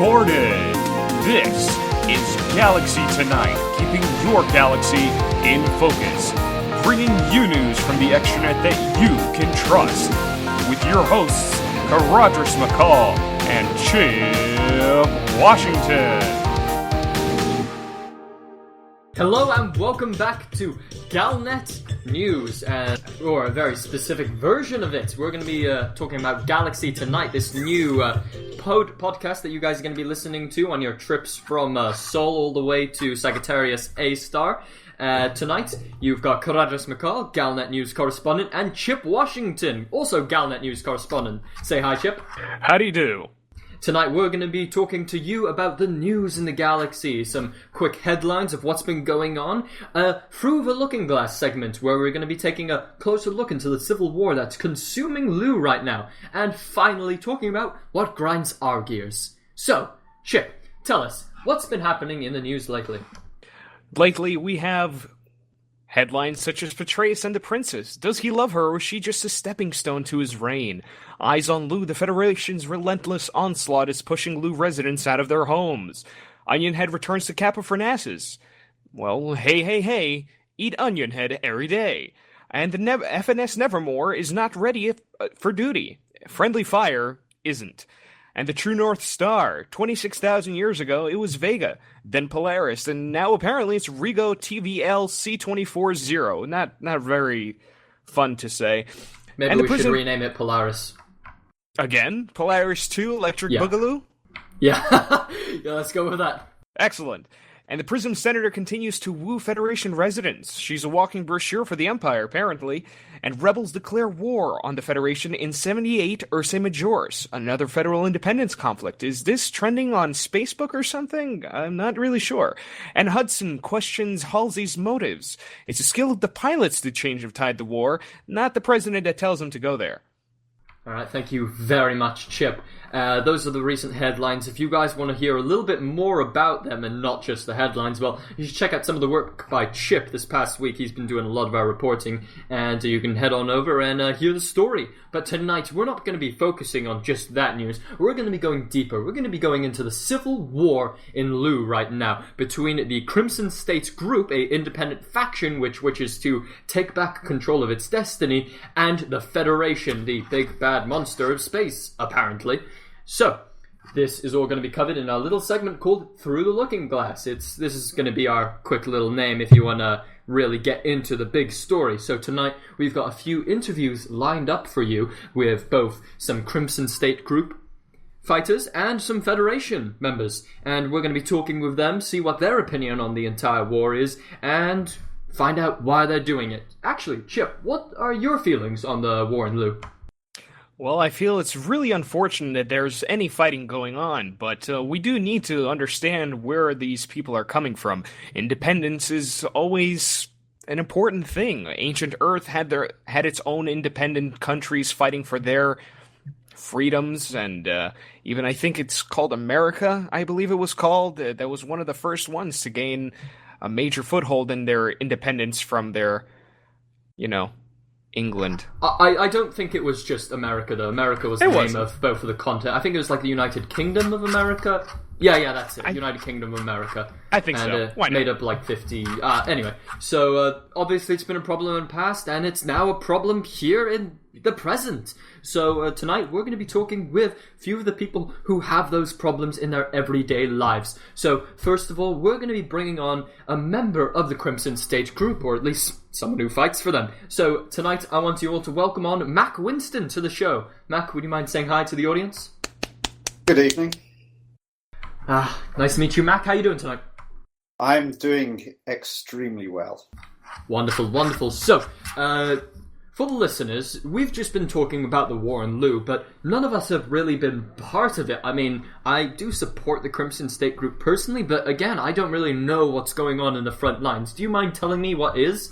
recorded. This is Galaxy Tonight, keeping your galaxy in focus, bringing you news from the extranet that you can trust. With your hosts, Caradris McCall and Chip Washington. Hello and welcome back to Galnet News, or a very specific version of it. We're going to be talking about Galaxy Tonight, this new podcast that you guys are going to be listening to on your trips from Sol all the way to Sagittarius A-Star. Tonight, you've got Caradris McCall, Galnet News correspondent, and Chip Washington, also Galnet News correspondent. Say hi, Chip. How do you do? Tonight we're going to be talking to you about the news in the galaxy, some quick headlines of what's been going on, through the Looking Glass segment where we're going to be taking a closer look into the civil war that's consuming Lugh right now, and finally talking about what grinds our gears. So, Chip, tell us, what's been happening in the news lately? Lately we have headlines such as Patreus and the Princess. Does he love her, or is she just a stepping stone to his reign? Eyes on Lugh, the Federation's relentless onslaught is pushing Lugh residents out of their homes. Onionhead returns to Kappa for Nassus. Well, hey, eat Onionhead every day. And the FNS Nevermore is not ready for duty. Friendly Fire isn't. And the True North Star, 26,000 years ago, it was Vega, then Polaris, and now apparently it's Rigo TVL C240. Not very fun to say. Maybe we should rename it Polaris. Again? Polaris 2, Electric Boogaloo? Yeah. Yeah, let's go with that. Excellent. And the Prism Senator continues to woo Federation residents. She's a walking brochure for the Empire, apparently. And rebels declare war on the Federation in 78 Ursae Majoris, another federal independence conflict. Is this trending on Spacebook or something? I'm not really sure. And Hudson questions Halsey's motives. It's a skill of the pilots to change of tide the war, not the president that tells them to go there. All right, thank you very much, Chip. Those are the recent headlines. If you guys want to hear a little bit more about them and not just the headlines, well, you should check out some of the work by Chip this past week. He's been doing a lot of our reporting, and you can head on over and hear the story. But tonight, we're not going to be focusing on just that news. We're going to be going deeper. We're going to be going into the civil war in Lugh right now between the Crimson States group, a independent faction which wishes to take back control of its destiny, and the Federation, the big bad monster of space, apparently. So, this is all going to be covered in a little segment called Through the Looking Glass. This is going to be our quick little name if you want to really get into the big story. So tonight, we've got a few interviews lined up for you with both some Crimson State Group fighters and some Federation members. And we're going to be talking with them, see what their opinion on the entire war is, and find out why they're doing it. Actually, Chip, what are your feelings on the war in Lugh? Well, I feel it's really unfortunate that there's any fighting going on, but we do need to understand where these people are coming from. Independence is always an important thing. Ancient Earth had its own independent countries fighting for their freedoms, and even I think it's called America, I believe it was called. That was one of the first ones to gain a major foothold in their independence from their, England. I don't think it was just America, though. America was the name of both of the continent. I think it was like the United Kingdom of America. Yeah, that's it. United Kingdom of America. I think so. Why not? Made up like 50... anyway, so obviously it's been a problem in the past, and it's now a problem here in the present. So tonight we're going to be talking with a few of the people who have those problems in their everyday lives. So first of all, we're going to be bringing on a member of the Crimson State Group, or at least someone who fights for them. So tonight I want you all to welcome on Mac Winston to the show. Mac, would you mind saying hi to the audience? Good evening. Nice to meet you, Mac. How are you doing tonight? I'm doing extremely well. Wonderful. So, for the listeners, we've just been talking about the war in Lugh, but none of us have really been part of it. I mean, I do support the Crimson State Group personally, but again, I don't really know what's going on in the front lines. Do you mind telling me what is?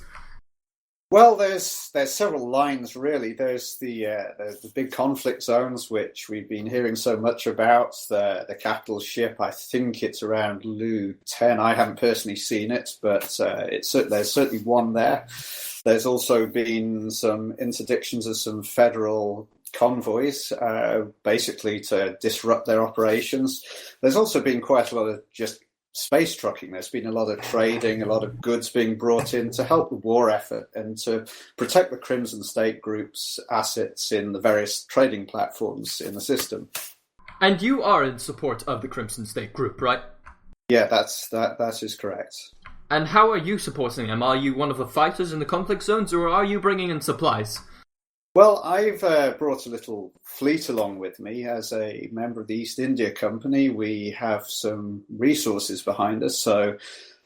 Well, there's several lines, really. There's the big conflict zones, which we've been hearing so much about. The capital ship, I think it's around Lugh 10. I haven't personally seen it, but there's certainly one there. There's also been some interdictions of some federal convoys, basically to disrupt their operations. There's also been quite a lot of just space trucking. There's been a lot of trading, a lot of goods being brought in to help the war effort and to protect the Crimson State Group's assets in the various trading platforms in the system. And you are in support of the Crimson State Group, right? Yeah, that is correct. And how are you supporting them? Are you one of the fighters in the conflict zones, or are you bringing in supplies? Well, I've brought a little fleet along with me as a member of the East India Company. We have some resources behind us. So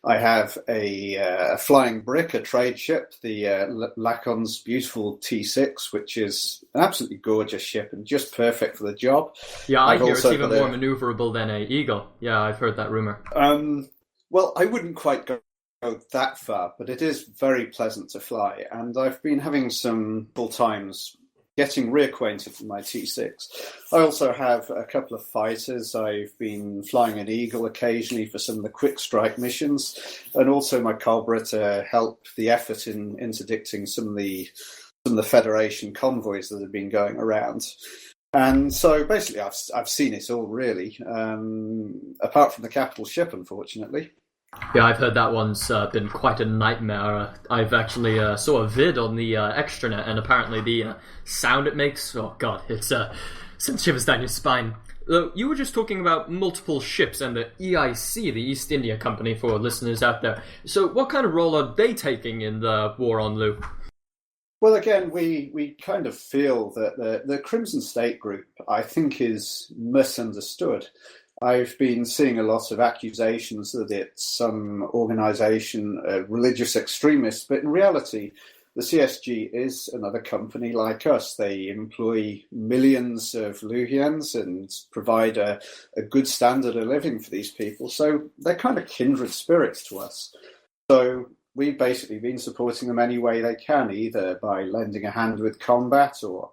I have a flying brick, a trade ship, the Lacon's beautiful T6, which is an absolutely gorgeous ship and just perfect for the job. Yeah, I hear it's even more maneuverable than an Eagle. Yeah, I've heard that rumor. Well, I wouldn't quite go that far, but it is very pleasant to fly, and I've been having some full times getting reacquainted with my T6. I also have a couple of fighters. I've been flying an Eagle occasionally for some of the quick strike missions, and also my Cobra to help the effort in interdicting some of the Federation convoys that have been going around. And so basically I've seen it all, really, apart from the capital ship, unfortunately. Yeah, I've heard that one's been quite a nightmare. I've actually saw a vid on the extranet, and apparently the sound it makes, oh god, it's sends shivers down your spine. You were just talking about multiple ships and the EIC, the East India Company, for listeners out there. So what kind of role are they taking in the war on Lugh? Well, again, we kind of feel that the Crimson State Group, I think, is misunderstood. I've been seeing a lot of accusations that it's some organisation, religious extremists, but in reality, the CSG is another company like us. They employ millions of Lughians and provide a good standard of living for these people. So they're kind of kindred spirits to us. So we've basically been supporting them any way they can, either by lending a hand with combat or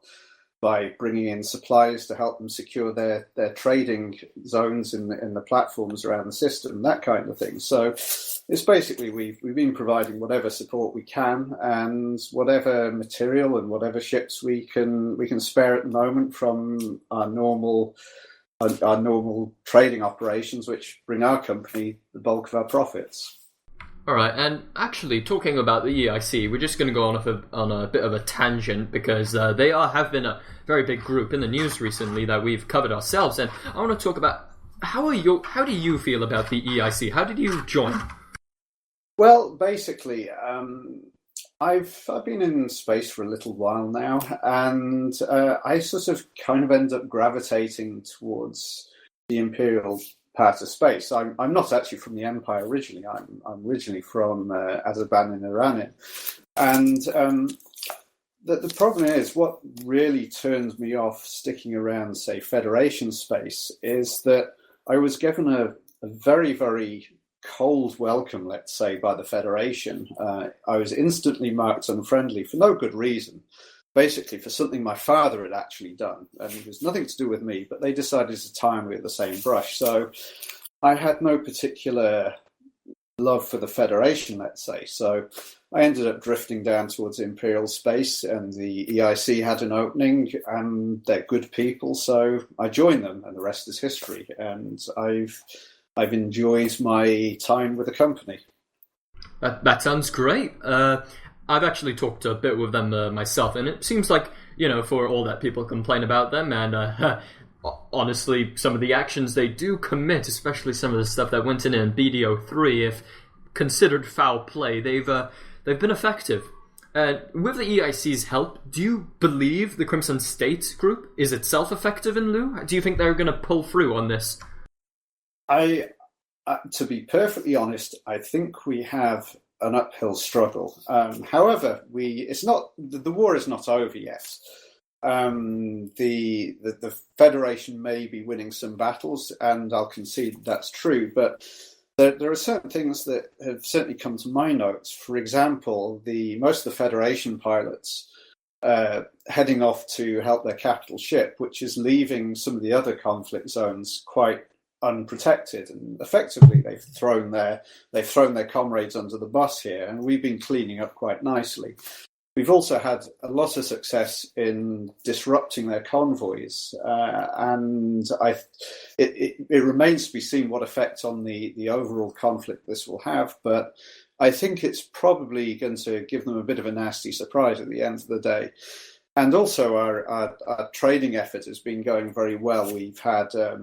by bringing in supplies to help them secure their trading zones in the platforms around the system, that kind of thing. So it's basically we've been providing whatever support we can and whatever material and whatever ships we can spare at the moment from our normal trading operations, which bring our company the bulk of our profits. All right, and actually, talking about the EIC, we're just going to go on a bit of a tangent because they have been a very big group in the news recently that we've covered ourselves, and I want to talk about how do you feel about the EIC? How did you join? Well, basically, I've been in space for a little while now, and I sort of kind of end up gravitating towards the Imperial part of space. I'm not actually from the Empire originally. I'm originally from Azerbaijan in Iran, and the problem is what really turned me off sticking around, say, Federation space, is that I was given a very, very cold welcome, let's say, by the Federation. I was instantly marked unfriendly for no good reason. Basically for something my father had actually done. And it was nothing to do with me, but they decided to tie me with the same brush. So I had no particular love for the Federation, let's say. So I ended up drifting down towards Imperial space, and the EIC had an opening, and they're good people. So I joined them, and the rest is history. And I've enjoyed my time with the company. That sounds great. I've actually talked a bit with them myself, and it seems like, for all that people complain about them, and honestly, some of the actions they do commit, especially some of the stuff that went in BDO3, if considered foul play, they've been effective. With the EIC's help, do you believe the Crimson State Group is itself effective in Lugh? Do you think they're going to pull through on this? To be perfectly honest, I think we have an uphill struggle. However, the war is not over yet. The Federation may be winning some battles, and I'll concede that's true, but there are certain things that have certainly come to my notes. For example, most of the Federation pilots heading off to help their capital ship, which is leaving some of the other conflict zones quite unprotected, and effectively they've thrown their comrades under the bus here, and we've been cleaning up quite nicely. we've also had a lot of success in disrupting their convoys, and it remains to be seen what effect on the overall conflict this will have. But I think it's probably going to give them a bit of a nasty surprise at the end of the day. And also, our trading effort has been going very well. We've had a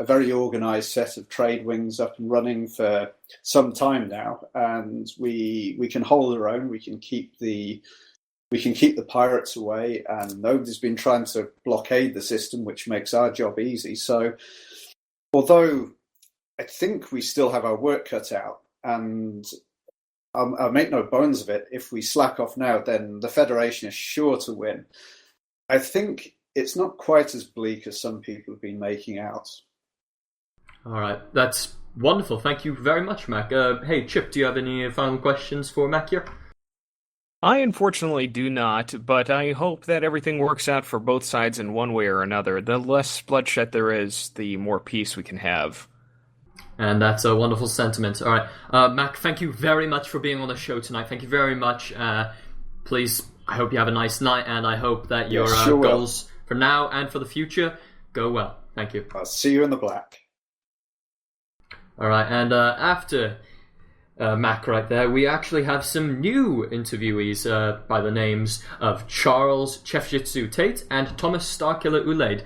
very organised set of trade wings up and running for some time now, and we can hold our own. We can keep the pirates away, and nobody's been trying to blockade the system, which makes our job easy. So, although I think we still have our work cut out, and I'll make no bones of it, if we slack off now, then the Federation is sure to win. I think it's not quite as bleak as some people have been making out. All right, that's wonderful. Thank you very much, Mac. Hey, Chip, do you have any final questions for Mac here? I unfortunately do not, but I hope that everything works out for both sides in one way or another. The less bloodshed there is, the more peace we can have. And that's a wonderful sentiment. All right, Mac, thank you very much for being on the show tonight. Thank you very much. Please, I hope you have a nice night, and I hope that your goals for now and for the future go well. Thank you. I'll see you in the black. All right, and after Mac right there, we actually have some new interviewees by the names of Charles Chefjitsu Tate and Thomas Starkiller Ulaid.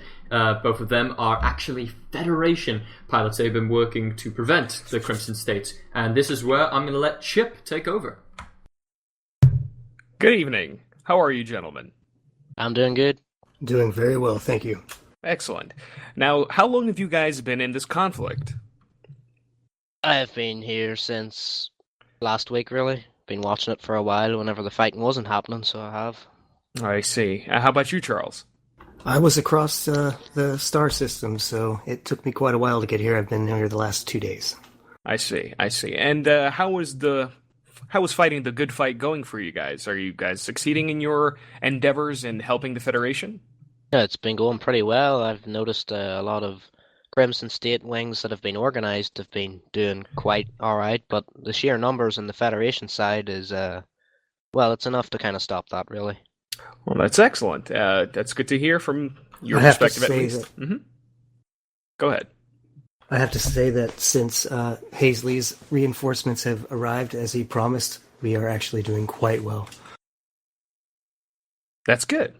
Both of them are actually Federation pilots. They've been working to prevent the Crimson State. And this is where I'm going to let Chip take over. Good evening. How are you, gentlemen? I'm doing good. Doing very well, thank you. Excellent. Now, how long have you guys been in this conflict? I have been here since last week, really. Been watching it for a while whenever the fighting wasn't happening, so I have. I see. How about you, Charles? I was across the star system, so it took me quite a while to get here. I've been here the last 2 days. I see. And how was fighting the good fight going for you guys? Are you guys succeeding in your endeavors in helping the Federation? Yeah, it's been going pretty well. I've noticed a lot of Crimson State wings that have been organized have been doing quite alright, but the sheer numbers in the Federation side is, it's enough to kind of stop that, really. Well, that's excellent. That's good to hear from your perspective, at least. Go ahead. I have to say that since Hazley's reinforcements have arrived as he promised, we are actually doing quite well. That's good.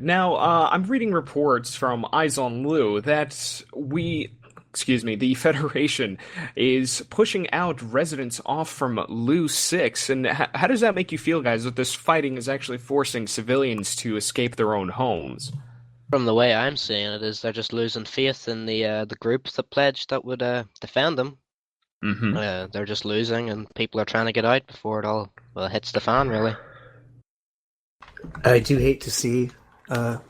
Now, I'm reading reports from Eyes on Lugh that the Federation is pushing out residents off from Lugh 6, and how does that make you feel, guys, that this fighting is actually forcing civilians to escape their own homes? From the way I'm seeing it, is they're just losing faith in the group that pledged that would defend them. Mm-hmm. They're just losing, and people are trying to get out before it all hits the fan, really. I do hate to see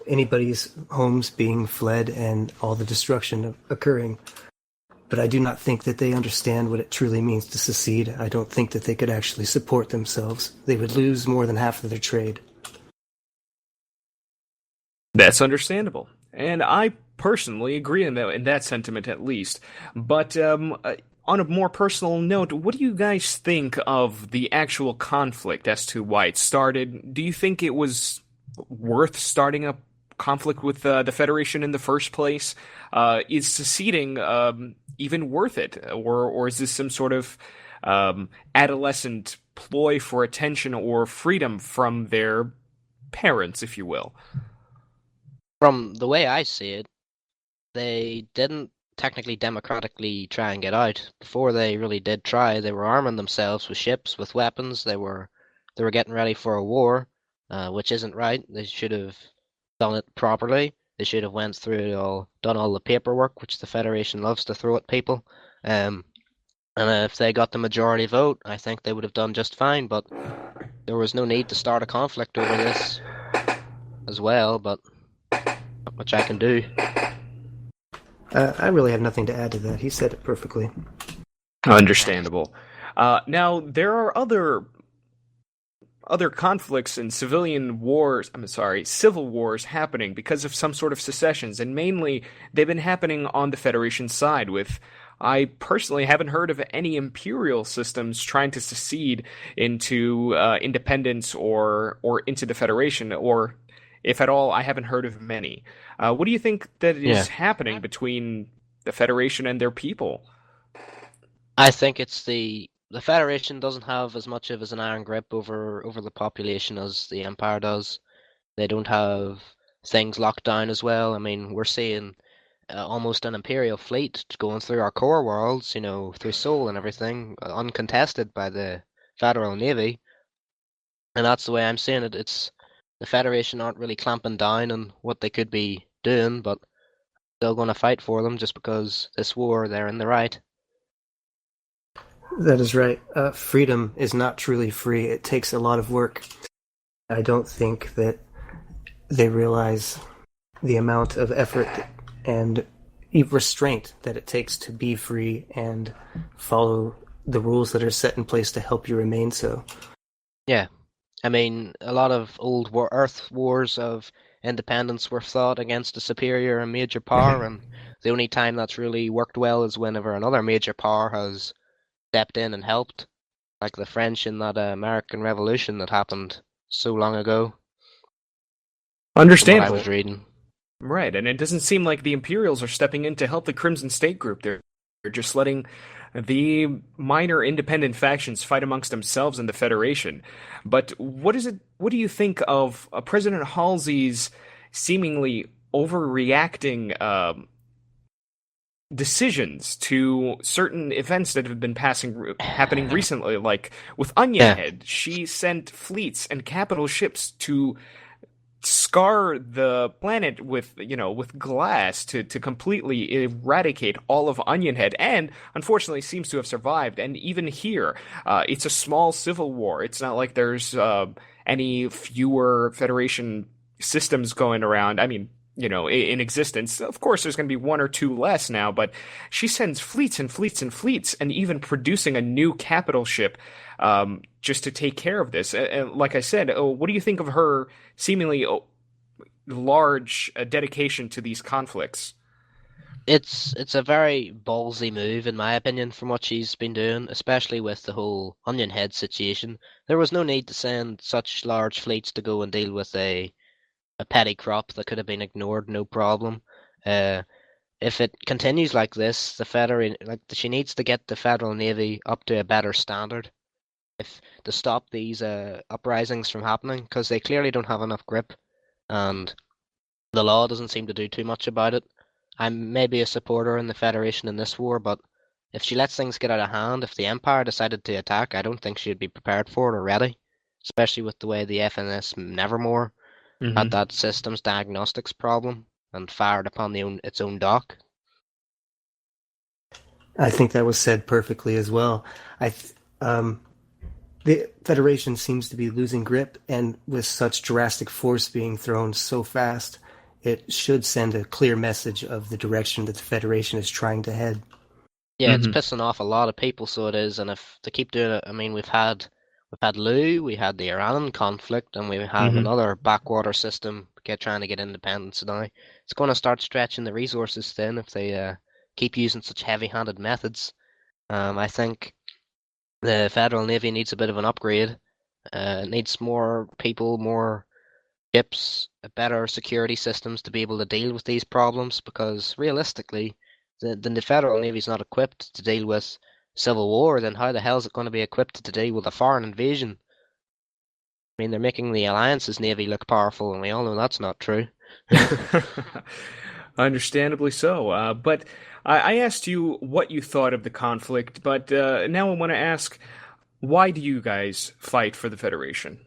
anybody's homes being fled and all the destruction occurring, but I do not think that they understand what it truly means to secede. I don't think that they could actually support themselves. They would lose more than half of their trade. That's understandable, and I personally agree in that sentiment, at least. But on a more personal note, what do you guys think of the actual conflict as to why it started? Do you think it was worth starting a conflict with the Federation in the first place? Is seceding even worth it? Or is this some sort of adolescent ploy for attention or freedom from their parents, if you will? From the way I see it, they didn't technically democratically try and get out. Before they really did try, they were arming themselves with ships, with weapons. They were getting ready for a war, which isn't right. They should have done it properly. They should have went through it all, done all the paperwork, which the Federation loves to throw at people. And if they got the majority vote, I think they would have done just fine. But there was no need to start a conflict over this as well. But not much I can do. I really have nothing to add to that. He said it perfectly. Understandable. Now, there are other conflicts and civil wars happening because of some sort of secessions, and mainly they've been happening on the Federation side with I personally haven't heard of any imperial systems trying to secede into independence or into the Federation, or if at all, I haven't heard of many. What do you think that Yeah. is happening between the Federation and their people? I think it's the Federation doesn't have as much of as an iron grip over the population as the Empire does. They don't have things locked down as well. I mean, we're seeing almost an Imperial fleet going through our core worlds, through Sol and everything, uncontested by the Federal Navy. And that's the way I'm seeing it. It's the Federation aren't really clamping down on what they could be doing, but still going to fight for them just because this war they're in the right. That is right. Freedom is not truly free. It takes a lot of work. I don't think that they realize the amount of effort and restraint that it takes to be free and follow the rules that are set in place to help you remain so. Yeah. I mean, a lot of old Earth wars of independence were fought against a superior and major power, and the only time that's really worked well is whenever another major power has stepped in and helped, like the French in that American Revolution that happened so long ago, from what I Understandable. was reading. Right, and it doesn't seem like the Imperials are stepping in to help the Crimson State group. They're just letting the minor independent factions fight amongst themselves in the Federation. But what is it? What do you think of President Halsey's seemingly overreacting decisions to certain events that have been happening recently? Like with Onion Yeah. Head, she sent fleets and capital ships to scar the planet with glass to completely eradicate all of Onion Head, and unfortunately seems to have survived. And even here, it's a small civil war. It's not like there's any fewer Federation systems going around. I mean, in existence. Of course, there's going to be one or two less now, but she sends fleets and fleets and fleets, and even producing a new capital ship just to take care of this. Like I said, what do you think of her seemingly large dedication to these conflicts? It's a very ballsy move, in my opinion, from what she's been doing, especially with the whole Onion Head situation. There was no need to send such large fleets to go and deal with a petty crop that could have been ignored, no problem. Uh, if it continues like this, she needs to get the Federal Navy up to a better standard if to stop these uprisings from happening, because they clearly don't have enough grip, and the law doesn't seem to do too much about it. I'm maybe a supporter in the Federation in this war, but if she lets things get out of hand, if the Empire decided to attack, I don't think she'd be prepared for it or ready, especially with the way the FNS Nevermore had that systems diagnostics problem and fired upon its own dock. I think that was said perfectly as well. The Federation seems to be losing grip, and with such drastic force being thrown so fast, it should send a clear message of the direction that the Federation is trying to head. Yeah, it's pissing off a lot of people, so it is, and if they keep doing it, I mean, we've had Lugh, we had the Iran conflict, and we have another backwater system trying to get independence now. It's going to start stretching the resources thin if they keep using such heavy-handed methods. I think the Federal Navy needs a bit of an upgrade. It needs more people, more ships, better security systems to be able to deal with these problems, because realistically, the Federal Navy's not equipped to deal with civil war. Then how the hell is it going to be equipped to deal with a foreign invasion? I mean, they're making the Alliance's Navy look powerful, and we all know that's not true. Understandably so. But I asked you what you thought of the conflict, but now I want to ask, why do you guys fight for the Federation?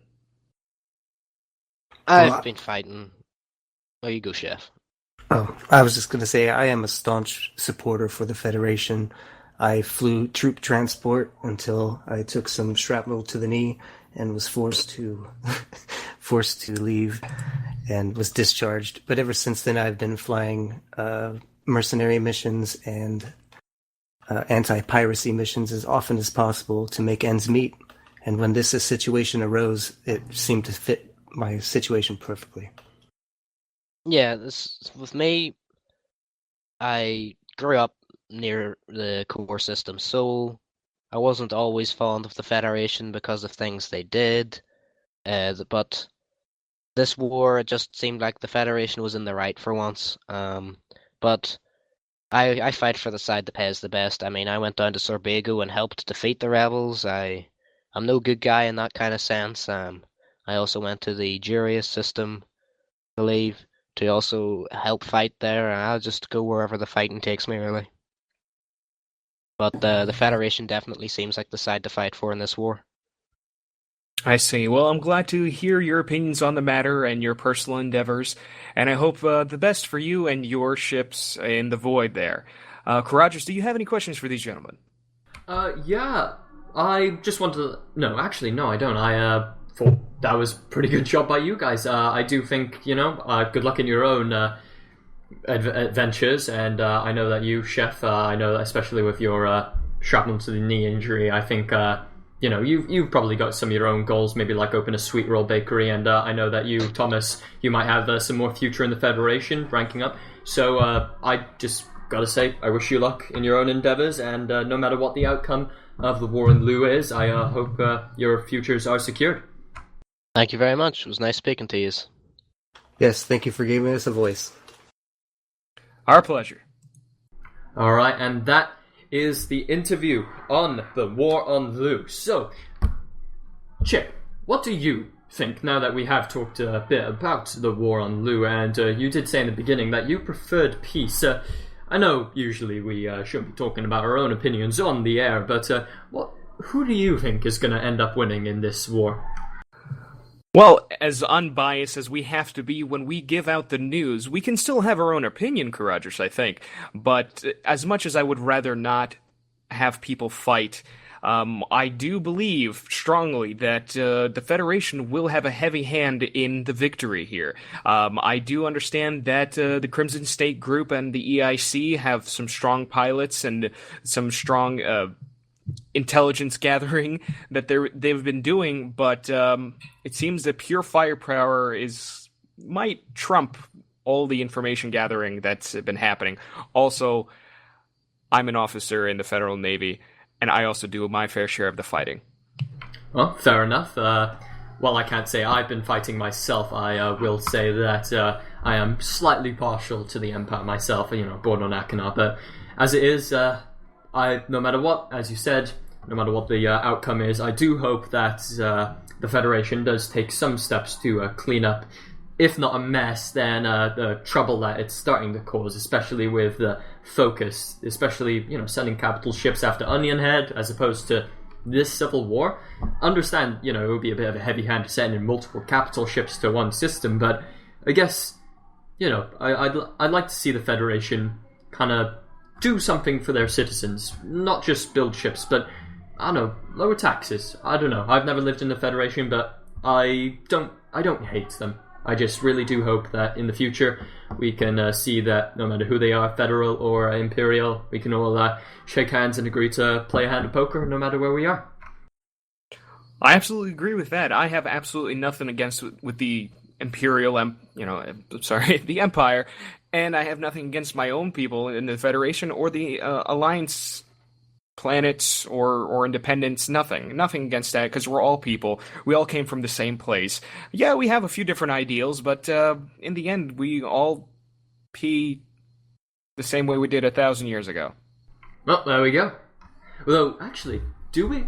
I've been fighting. Oh, you go, Chef. Oh, I was just going to say I am a staunch supporter for the Federation. I flew troop transport until I took some shrapnel to the knee and was forced to leave and was discharged. But ever since then, I've been flying mercenary missions and anti-piracy missions as often as possible to make ends meet. And when this situation arose, it seemed to fit my situation perfectly. Yeah, with me, I grew up near the core system, so I wasn't always fond of the Federation because of things they did. But this war, it just seemed like the Federation was in the right for once. But I fight for the side that pays the best. I mean, I went down to Sorbago and helped defeat the rebels. I'm no good guy in that kind of sense. I also went to the Jurius system, I believe, to also help fight there. I'll just go wherever the fighting takes me, really. But the Federation definitely seems like the side to fight for in this war. I see. Well, I'm glad to hear your opinions on the matter and your personal endeavors, and I hope the best for you and your ships in the void there. Karajas, do you have any questions for these gentlemen? Yeah. I just wanted to... No, actually, no, I don't. I thought that was a pretty good job by you guys. I do think, good luck in your own adventures, and I know that you, Chef, I know that especially with your shrapnel to the knee injury, I think... you've probably got some of your own goals, maybe like open a sweet roll bakery, and I know that you, Thomas, you might have some more future in the Federation, ranking up. So I just gotta say, I wish you luck in your own endeavors, and no matter what the outcome of the war in Lugh is, I hope your futures are secured. Thank you very much. It was nice speaking to you. Yes, thank you for giving us a voice. Our pleasure. All right, and that is the interview on the war on Lugh. So, Chip, what do you think now that we have talked a bit about the war on Lugh, and you did say in the beginning that you preferred peace. I know usually we shouldn't be talking about our own opinions on the air, but who do you think is going to end up winning in this war? Well, as unbiased as we have to be when we give out the news, we can still have our own opinion, Karajas, I think. But as much as I would rather not have people fight, I do believe strongly that the Federation will have a heavy hand in the victory here. I do understand that the Crimson State Group and the EIC have some strong pilots and some strong intelligence gathering that they've been doing, but it seems that pure firepower might trump all the information gathering that's been happening. Also, I'm an officer in the Federal Navy, and I also do my fair share of the fighting. Well, fair enough. Well, I can't say I've been fighting myself. I will say that I am slightly partial to the Empire myself, born on Akinar, but as it is, no matter what, as you said, no matter what the outcome is, I do hope that the Federation does take some steps to clean up, if not a mess, then the trouble that it's starting to cause, especially with the focus, especially, sending capital ships after Onion Head as opposed to this civil war. Understand, it would be a bit of a heavy hand to send in multiple capital ships to one system, but I guess, I'd like to see the Federation kind of do something for their citizens, not just build ships, but I don't know, lower taxes. I don't know. I've never lived in the Federation, but I don't hate them. I just really do hope that in the future we can see that no matter who they are, federal or imperial, we can all shake hands and agree to play a hand of poker no matter where we are. I absolutely agree with that. I have absolutely nothing against with the imperial, the Empire, and I have nothing against my own people in the Federation or the Alliance planets or independence. Nothing against that, because we're all people. We all came from the same place. Yeah, we have a few different ideals, but in the end, we all pee the same way we did 1,000 years ago. Well, there we go. Although, actually, do we?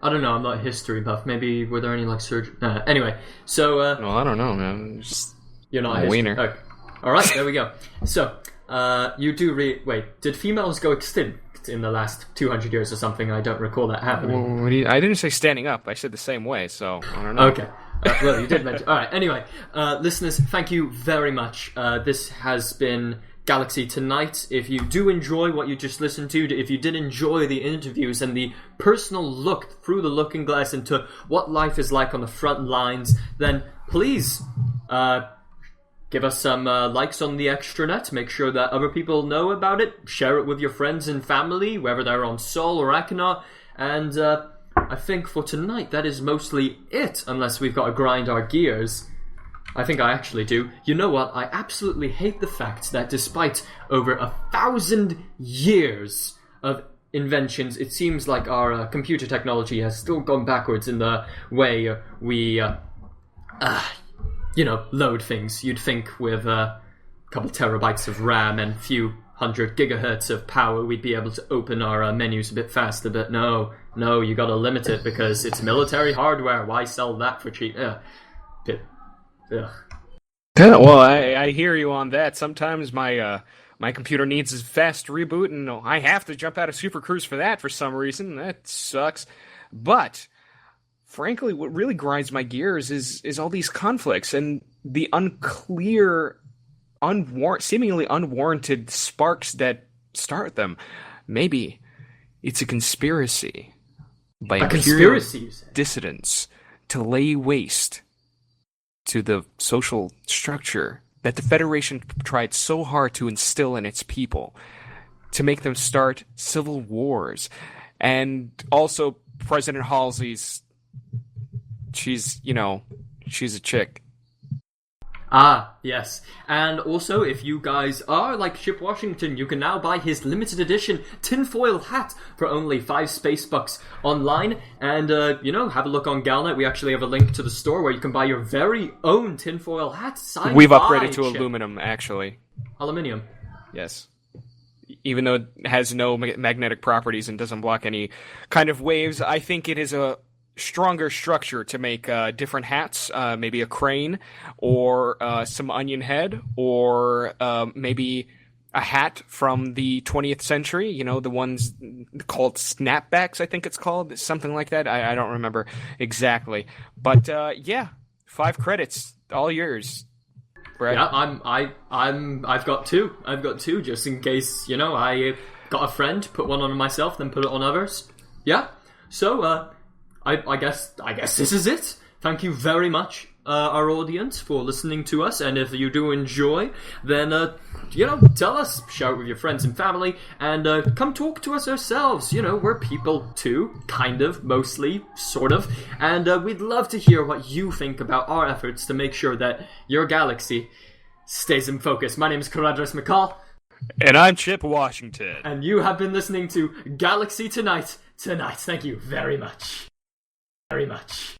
I don't know, I'm not a history buff. Maybe, were there any, surgery? Anyway, so... well, I don't know, man. You're not a wiener. Okay. Alright, there we go. So, you do wait, did females go extinct in the last 200 years or something? I don't recall that happening. I didn't say standing up. I said the same way, so I don't know. Okay. Well, you did mention... Alright, anyway. Listeners, thank you very much. This has been Galaxy Tonight. If you do enjoy what you just listened to, if you did enjoy the interviews and the personal look through the looking glass into what life is like on the front lines, then please give us some likes on the extranet. Make sure that other people know about it. Share it with your friends and family, whether they're on Sol or Akinar. And I think for tonight that is mostly it, unless we've got to grind our gears. I think I actually do. You know what? I absolutely hate the fact that despite over 1,000 years of inventions, it seems like our computer technology has still gone backwards in the way we, load things. You'd think with a couple terabytes of RAM and a few hundred gigahertz of power, we'd be able to open our menus a bit faster, but no, you gotta limit it because it's military hardware. Why sell that for cheap? Ugh. Yeah, well, I hear you on that. Sometimes my computer needs a fast reboot, and I have to jump out of Super Cruise for that for some reason. That sucks. But frankly, what really grinds my gears is all these conflicts and the unclear, seemingly unwarranted sparks that start them. Maybe it's a conspiracy by imperial dissidents to lay waste to the social structure that the Federation tried so hard to instill in its people, to make them start civil wars. And also President Halsey's, she's a chick. Ah, yes. And also, if you guys are like Chip Washington, you can now buy his limited edition tinfoil hat for only 5 space bucks online. And, have a look on Galnet. We actually have a link to the store where you can buy your very own tinfoil hat. We've upgraded to aluminum, actually. Aluminium? Yes. Even though it has no magnetic properties and doesn't block any kind of waves, I think it is a stronger structure to make different hats, maybe a crane or some onion head, or maybe a hat from the 20th century, the ones called snapbacks, I think it's called, something like that. I don't remember exactly. But 5 credits, all yours. Brett. Yeah, I've got 2. I've got 2 just in case, I got a friend, put one on myself, then put it on others. Yeah. So, I guess this is it. Thank you very much, our audience, for listening to us. And if you do enjoy, then, tell us. Share it with your friends and family. And come talk to us ourselves. We're people too. Kind of. Mostly. Sort of. And we'd love to hear what you think about our efforts to make sure that your galaxy stays in focus. My name is Caradras McCall. And I'm Chip Washington. And you have been listening to Galaxy Tonight. Thank you very much. Very much.